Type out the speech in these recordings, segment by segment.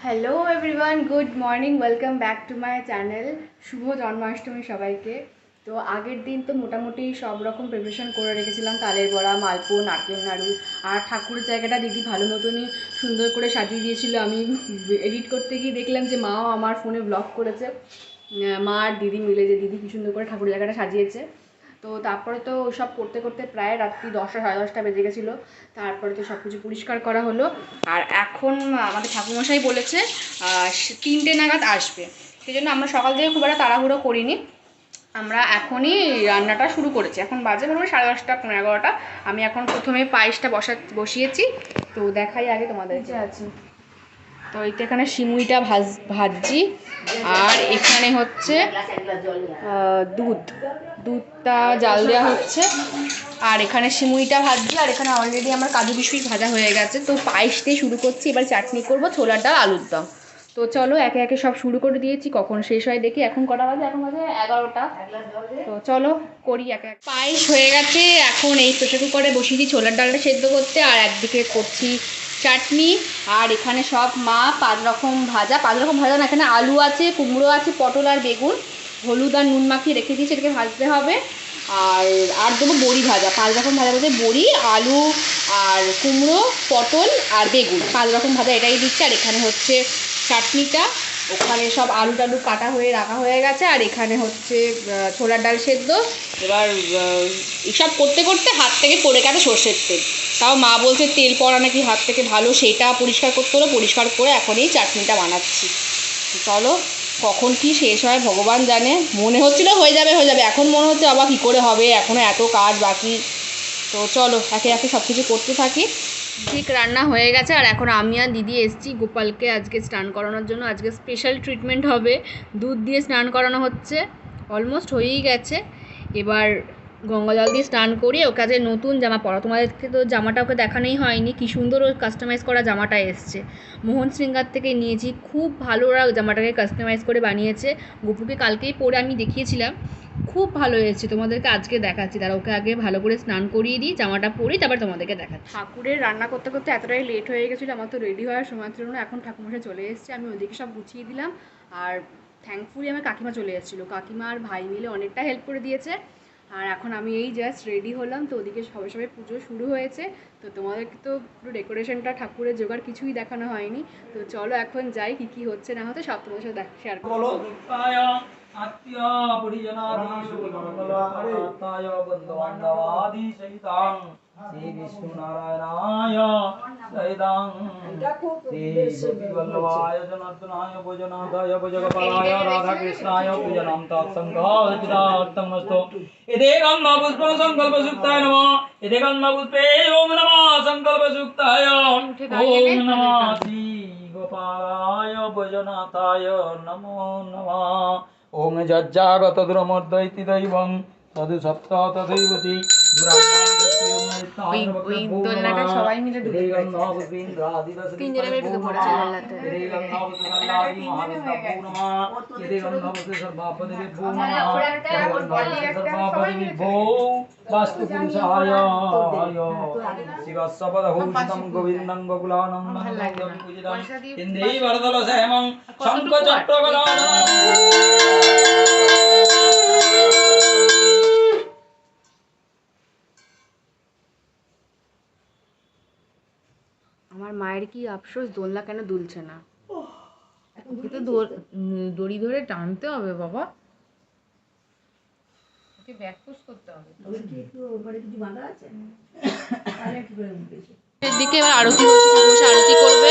Hello everyone, good morning, welcome back to my channel. শুভ জন্মাষ্টমী সবাইকে। তো আগের দিন তো মোটামুটি সব রকম প্রিপারেশন করে রেখেছিলাম, তালের বড়া, মালপোয়া, নারকেল নাড়ু। আর ঠাকুরের জায়গাটা দিদি ভালো মতনই সুন্দর করে সাজিয়ে দিয়েছিল। আমি এডিট করতে গিয়ে দেখলাম যে মাও আমার ফোনে ব্লগ করেছে, মা আর দিদি মিলে, যে দিদি কী সুন্দর করে ঠাকুরের জায়গাটা সাজিয়েছে। তো তারপরে তো সব করতে করতে প্রায় রাত্রি 10টা সাড়ে 10টা বেজে গেছিলো। তারপরে তো সব কিছু পরিষ্কার করা হলো। আর এখন আমাদের ঠাকুরমশাই বলেছে 3টে নাগাদ আসবে, সেই জন্য আমরা সকাল থেকে খুব একটা তাড়াহুড়ো করিনি। আমরা এখনই রান্নাটা শুরু করেছি। এখন বাজে মোটামুটি 10:30 11টা। আমি এখন প্রথমে পায়েসটা বসিয়েছি। তো দেখাই আগে তোমাদেরকে। আছে তো এইটা এখানে সিমুইটা ভাজছি। আর এখানে হচ্ছে দুধটা জাল দেওয়া হচ্ছে। আর এখানে সিমুইটা ভাজছি। আর এখানে অলরেডি আমার কাজু বিস্কুট ভাজা হয়ে গেছে। তো পায়েস দিয়ে শুরু করছি, এবার চাটনি করবো, ছোলার ডাল, আলুর দম। তো চলো একে একে সব শুরু করে দিয়েছি, কখন শেষ হয় দেখি। এখন কটা বাজে? এখন বাজে 11টা। তো চলো করি একে এক। পায়েস হয়ে গেছে। এখন এই প্রেসার কুকারে বসিয়েছি ছোলার ডালটা সেদ্ধ করতে, আর একদিকে করছি চাটনি। আর এখানে সব মা 5 রকম ভাজা না, এখানে আলু আছে, কুমড়ো আছে, পটল আর বেগুন হলুদ আর নুন মাখিয়ে রেখে দিয়েছি, এটাকে ভাজতে হবে। আর দেবো বড়ি ভাজা, 5 রকম ভাজা বলতে বড়ি, আলু আর কুমড়ো, পটল আর বেগুন, 5 রকম ভাজা এটাই দিচ্ছি। আর এখানে হচ্ছে চাটনিটা, ওখানে সব আলু টালু কাটা হয়ে রাখা হয়ে গেছে। আর এখানে হচ্ছে ছোলার ডাল সেদ্ধ। এবার এইসব করতে করতে হাত থেকে পড়ে গেছে সর্ষের তেল। তাও মা বলছে তেল পড়া নাকি হাত থেকে ভালো, সেটা পরিষ্কার করতে হলো। পরিষ্কার করে এখন এই চাটনিটা বানাচ্ছি। চলো কখন কি শেষ হয় ভগবান জানে। মনে হচ্ছিল হয়ে যাবে, এখন মনে হচ্ছে আবার কী করে হবে, এখনও এত কাজ বাকি। তো চলো একে একে সব কিছু করতে থাকি। ঠিক রান্না হয়ে গেছে। আর এখন আমি আর দিদি এসছি গোপালকে আজকে স্নান করানোর জন্য। আজকে স্পেশাল ট্রিটমেন্ট হবে, দুধ দিয়ে স্নান করানো হচ্ছে। অলমোস্ট হয়েই গেছে। এবার গঙ্গা জল দিয়ে স্নান করিয়ে ওকে আজকে নতুন জামা পরা, তোমাদেরকে তো জামাটা ওকে দেখানোই হয়নি, কী সুন্দর ওর কাস্টমাইজ করা জামাটা এসছে। মোহন শৃঙ্গার থেকে নিয়েছি, খুব ভালো ওরা জামাটাকে কাস্টমাইজ করে বানিয়েছে। গপুকে কালকেই পরে আমি দেখিয়েছিলাম, খুব ভালো হয়েছে। তোমাদেরকে আজকে দেখাচ্ছি, তারা ওকে আগে ভালো করে স্নান করিয়ে দিই, জামাটা পরি, তারপর তোমাদেরকে দেখাচ্ছি। ঠাকুরের রান্না করতে করতে এতটাই লেট হয়ে গেছিলো, আমার তো রেডি হওয়ার সময় ছিল না। এখন ঠাকুরমশাই চলে এসেছে, আমি ওদিকে সব গুছিয়ে দিলাম। আর থ্যাঙ্কফুলি আমার কাকিমা চলে এসেছিলো, কাকিমা আর ভাই মিলে অনেকটা হেল্প করে দিয়েছে। আর এখন আমি এই জাস্ট রেডি হলাম। তো ওদিকে সবে পুজো শুরু হয়েছে। তো তোমাদেরকে তো পুরো ডেকোরেশনটা, ঠাকুরের জোগাড় কিছুই দেখানো হয়নি। তো চলো এখন যাই, কী হচ্ছে না হচ্ছে সব তোমাদের সাথে শেয়ার করবো। আত্মীয় পরিজনাদি সুমঙ্গলায় বন্ধুবান্ধবাদি সহিতাং শ্রী বিষ্ণু নারায়ণায় সহিতাং শ্রী গোপীবল্লভায় জনার্দনায় ভোজনাথায় ভোজগোপালায় রাধা কৃষ্ণায় পূজনাম তৎসংঘার্থমস্তু এতে গন্ধ পুষ্প সংকল্প সুক্তায় নমঃ এতে গন্ধ পুষ্পে ওম নমঃ সংকল্প সুক্তায় ওম নমঃ শ্রী গোপালায় ভোজনাথায় নমো নমঃ ওম যজ্জাগত দুরমর্দৈতি দৈবং তদু সপ্ত তদৈবতি ওই দোলনাটা সবাই মিলে ঢুকে গেছে, তিনজনে মিলে ঢুকে পড়েছে দোলনাতে। বাস্তু পুরুষায় শিবসপদহৌষিতং গোবিন্দং গোকুলানন্দং পূজিতং ইন্দ্রেই বরদলসেমং শঙ্খ চক্রগদাধরং। আমার মায়ের কি আফসোস, দোলনা কেন দুলছে না। ওকে তো দড়ি ধরে টানতে হবে বাবা, ওকে ব্যাকপুশ করতে হবে। এদিকে এবার আরতি হচ্ছে, আরতি করবে।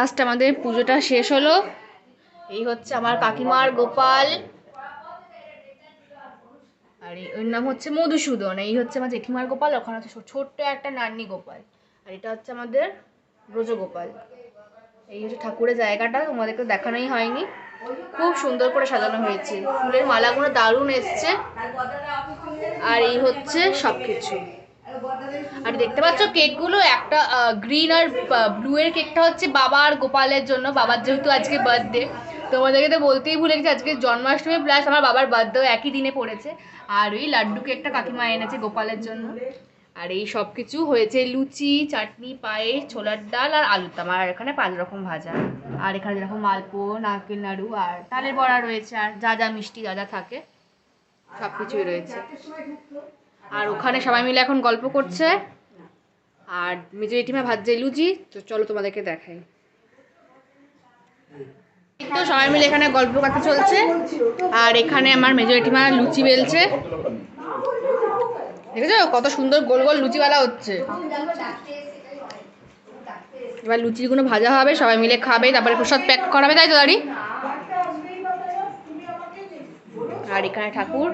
জাস্ট আমাদের পুজোটা শেষ হলো। এই হচ্ছে আমার কাকিমার গোপাল, আর এর নাম হচ্ছে মধুসূদন। এই হচ্ছে আমার জেঠিমার গোপাল, ওখানে হচ্ছে ছোট্ট একটা নান্নি গোপাল, আর এটা হচ্ছে আমাদের ব্রজগোপাল। এই হচ্ছে ঠাকুরের জায়গাটা, তোমাদেরকে দেখানোই হয়নি। খুব সুন্দর করে সাজানো হয়েছে, ফুলের মালাগুলো দারুণ এসছে। আর এই হচ্ছে সবকিছু। আর দেখতে পাচ্ছ কেকগুলো, একটা গ্রিন আর ব্লু এর কেকটা হচ্ছে বাবা আর গোপালের জন্য, বাবার যেহেতু আজকে বার্থডে। তোমাদেরকে তো বলতেই ভুলে গেছি, আজকে জন্মাষ্টমী প্লাস আমার বাবার বার্থডেও একই দিনে পড়েছে। আর ওই লাড্ডু কেকটা কাকিমা এনেছে গোপালের জন্য। আর এই সব কিছু হয়েছে লুচি, চাটনি, পায়েস, ছোলার ডাল আর আলুর দম, আর এখানে 5 রকম ভাজা, আর এখানে যেরকম মালপো, নারকেল নাড়ু আর তালের বড়া রয়েছে, আর যা যা মিষ্টি যা যা থাকে সব কিছুই রয়েছে। আর ওখানে সবাই মিলে এখন গল্প করছে, আর মেজো জেঠিমা ভাজছে লুচি। তো চলো তোমাদেরকে দেখাই। তো সবাই মিলে এখানে গল্প করতে চলছে, আর এখানে আমার মেজো জেঠিমা লুচি বেলছে। দেখেছো কত সুন্দর গোল গোল লুচিওয়ালা হচ্ছে। এবার লুচিগুলো ভাজা হবে, সবাই মিলে খাবে, তারপরে প্রসাদ প্যাক করাবে, তাই তো দাঁড়ি? আর এখানে ঠাকুর,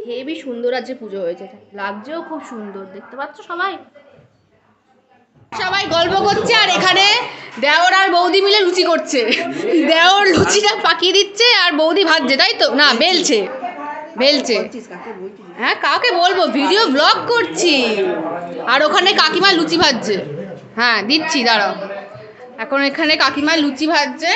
হেবি সুন্দর আছে, পুজো হয়েছে, লাগছেও খুব সুন্দর, দেখতে পাচ্ছ সবাই। সবাই গল্প করছে, আর এখানে দেওর আর বৌদি মিলে লুচি করছে। দেওর লুচিটা পাকিয়ে দিচ্ছে আর বৌদি ভাজছে, তাই তো? না, বেলছে বেলছে। হ্যাঁ, কাউকে বলবো, ভিডিও ব্লগ করছি। আর ওখানে কাকিমা লুচি ভাজছে। হ্যাঁ দিচ্ছি, দাঁড়াও। এখন এখানে কাকিমা লুচি ভাজছে,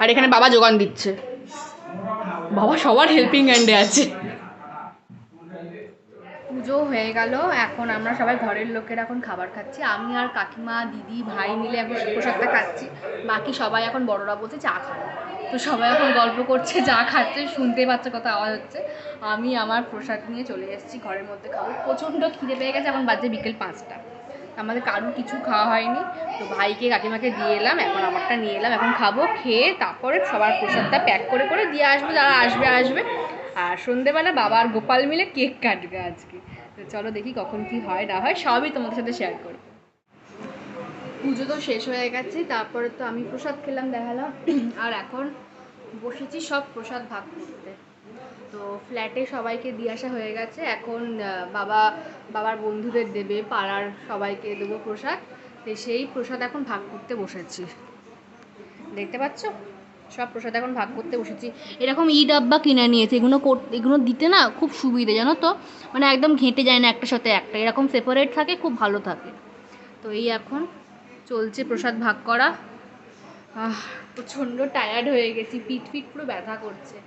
আর এখানে বাবা যোগান দিচ্ছে। বাবা সবার হেল্পিং হ্যান্ডে আছে। পুজো হয়ে গেল, এখন আমরা সবাই ঘরের লোকের এখন খাবার খাচ্ছি। আমি আর কাকিমা, দিদি, ভাই মিলে এখন প্রসাদটা খাচ্ছি। বাকি সবাই এখন বড়রা বলছে চা খাবে, তো সবাই এখন গল্প করছে, চা খাচ্ছে, শুনতে পাচ্ছে কত আওয়াজ হচ্ছে। আমি আমার প্রসাদ নিয়ে চলে এসেছি ঘরের মধ্যে খাবো। প্রচণ্ড খিদে পেয়ে গেছে, এখন বাজে বিকেল 5টা। আমাদের কারুর কিছু খাওয়া হয়নি, তো ভাইকে কাকিমাকে দিয়ে এলাম, এখন আমারটা নিয়ে এলাম, এখন খাবো। খেয়ে তারপরে সবার প্রসাদটা প্যাক করে করে দিয়ে আসবো, যারা আসবে আসবে। আর সন্ধেবেলা বাবা আর গোপাল মিলে কেক কাটবে আজকে। তো চলো দেখি কখন কি হয় না হয়, সবই তোমাদের সাথে শেয়ার করবো। পুজো তো শেষ হয়ে গেছে, তারপরে তো আমি প্রসাদ খেলাম, দেখালাম। আর এখন বসেছি সব প্রসাদ ভাগ করতে। তো ফ্ল্যাটে সবাইকে দিয়ে আসা হয়ে গেছে, এখন বাবার বন্ধুদের দেবে, পাড়ার সবাইকে দেবো প্রসাদ। তো সেই প্রসাদ এখন ভাগ করতে বসেছি, দেখতে পাচ্ছ? সব প্রসাদ এখন ভাগ করতে বসেছি। এরকম ডাব্বা কিনে নিয়েছে, এগুলো দিতে না খুব সুবিধে, জানো তো? মানে একদম ঘেঁটে যায় না একটার সাথে একটা, এরকম সেপারেট থাকে, খুব ভালো থাকে। তো এই এখন চলছে প্রসাদ ভাগ করা। প্রচণ্ড টায়ার্ড হয়ে গেছি, পিঠ পুরো ব্যথা করছে।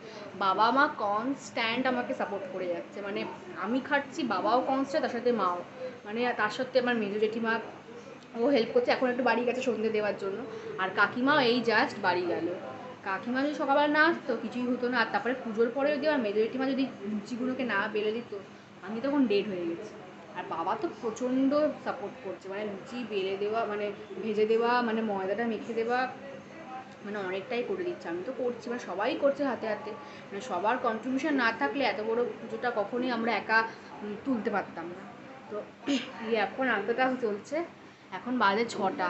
বাবা মা কনস্ট্যান্ট আমাকে সাপোর্ট করে যাচ্ছে, মানে আমি খাচ্ছি, বাবাও কনস্ট্যান্ট, তার সাথে মাও, মানে তার সাথে আমার মেজো জেঠিমা ও হেল্প করছে। এখন একটু বাড়ি গেছে সন্ধ্যে দেওয়ার জন্য, আর কাকিমাও এই জাস্ট বাড়ি গেল। কাকিমা যদি সকালবেলা না আসতো কিছুই হতো না। আর তারপরে পুজোর পরে যদি আমার মেজো জেঠিমা যদি লুচিগুলোকে না বেলে দিত, আমি তখন ডেড হয়ে গেছি। আর বাবা তো প্রচণ্ড সাপোর্ট করছে, মানে লুচি বেলে দেওয়া, মানে ভেজে দেওয়া, মানে ময়দাটা মেখে দেওয়া, মানে অনেকটাই করে দিচ্ছে। আমি তো করছি, মানে সবাই করছে হাতে হাতে, মানে সবার কন্ট্রিবিউশন না থাকলে এত বড় পুজোটা কখনোই আমরা একা তুলতে পারতাম না। তো এখন আনন্দটা চলছে। এখন বাজে 6টা,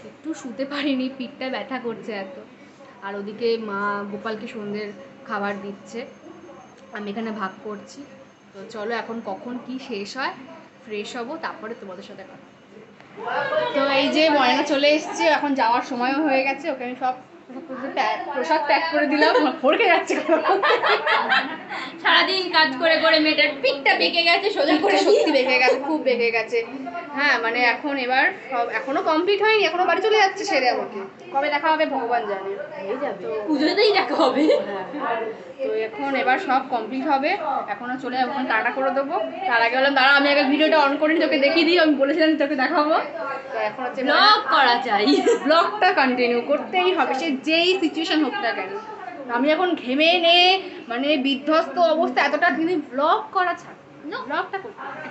একটু শুতে পারিনি, পিঠটা ব্যথা করছে এত। আর ওদিকে মা গোপালকে সন্ধ্যের খাবার দিচ্ছে, আমি এখানে ভাগ করছি। তো চলো এখন কখন কি শেষ হয়, ফ্রেশ হবো, তারপরে তোমাদের সাথে কথা। তো এই যে ময়না চলে এসছে, এখন যাওয়ার সময়ও হয়ে গেছে, ওকে আমি সব প্রসাদ প্যাক করে দিলাম। ভরকে যাচ্ছে, সারাদিন কাজ করে করে মেয়েটার পিঠটা বেঁকে গেছে, সোজা করে সত্যি বেঁকে গেছে, খুব বেঁকে গেছে। হ্যাঁ, মানে এখন এবার সব এখনো কমপ্লিট হয়নি, এখনো বাড়ি চলে যাচ্ছে সেরে। আমাকে কবে দেখা হবে ভগবান জানে, পুজোতেই দেখা হবে। তো এখন এবার সব কমপ্লিট হবে, এখনো চলে যাবো, টাটা করে দেবো। তার আগে বললাম দাঁড়া আমি আগে ভিডিওটা অন করে তোকে দেখিয়ে দিই, আমি বলেছিলাম তোকে দেখাবো। তো এখন হচ্ছে ব্লগ করা চাই, ব্লগটা কন্টিনিউ করতেই হবে, সে যেই সিচুয়েশন হোক না কেন। আমি এখন ঘেমে নে, মানে বিধ্বস্ত অবস্থা এতটা, কিন্তু ব্লগ করা ছাড়, ব্লগটা করতে হবে।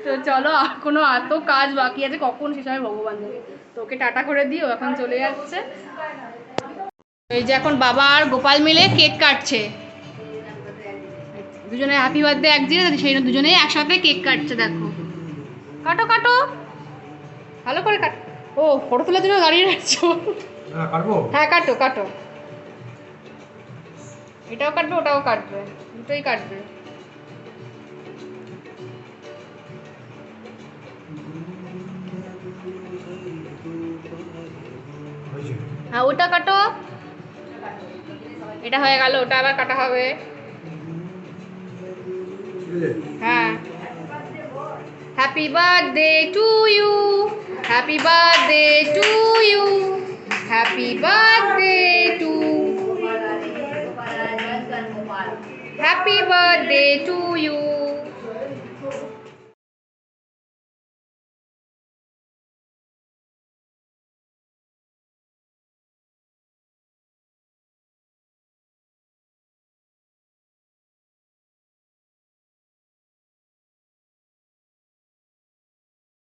তো চলো, এখনো এত কাজ বাকি আছে, কখন শেষ হবে ভগবান জানে। তো ওকে টাটা করে দিও, এখন চলে যাচ্ছে। এই যে এখন বাবা আর গোপাল মিলে কেক কাটছে, দুজনে হ্যাপি বার্থডে এক জিনিস সেই জন্য দুজনেই একসাথে কেক কাটছে দেখো। কাটো কাটো ভালো করে কাটো। ও ফটো তোলার জন্য দাঁড়িয়ে রাখছো? হ্যাঁ কাটো কাটো, এটাও কাটবে ওটাও কাটবে, দুটোই কাটবে। হ্যাঁ ওটা কাটো, এটা হয়ে গেল, ওটা আবার কাটা হবে। হ্যাঁ happy birthday to you, happy birthday to you, happy birthday to, happy birthday to you.